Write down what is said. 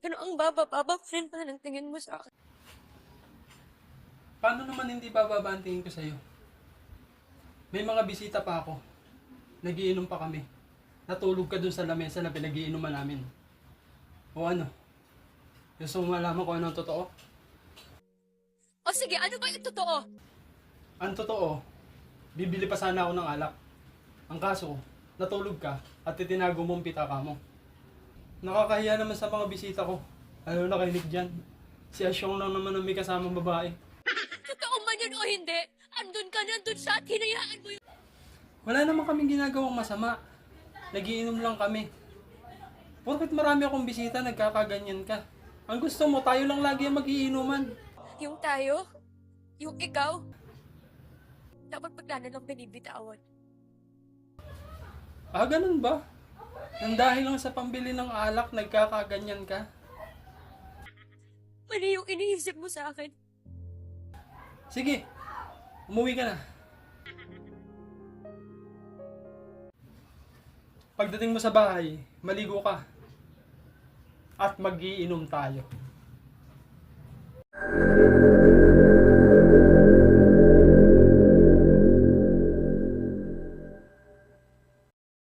Pero ang baba-baba pa rin pala ng tingin mo sa akin. Paano naman hindi bababa ang tingin ko sa'yo? May mga bisita pa ako. Nagiinom pa kami. Natulog ka dun sa lamesa na pinag-iinuman namin. O ano? Gusto mo malaman kung ano ang totoo? O sige, ano ba yung totoo? Ang totoo, bibili pa sana ako ng alak. Ang kaso, natulog ka at itinago mo ang pitaka mo. Nakakahiya naman sa mga bisita ko. Ayaw na kay Nick dyan. Si Asyong lang naman ang may kasamang babae. Totoo man yun o hindi, andun ka nandun siya at hinayaan mo yun. Wala naman kaming ginagawang masama. Nagiinom lang kami. Porket marami akong bisita, nagkakaganyan ka. Ang gusto mo, tayo lang lagi ang magiinuman. Yung tayo, yung ikaw, dapat bigla na lang binibitawan. Ah, ganun ba? Nang dahil lang sa pambili ng alak, nagkakaganyan ka? Mali yung iniisip mo sa akin. Sige, umuwi ka na. Pagdating mo sa bahay, maligo ka. At mag-iinom tayo.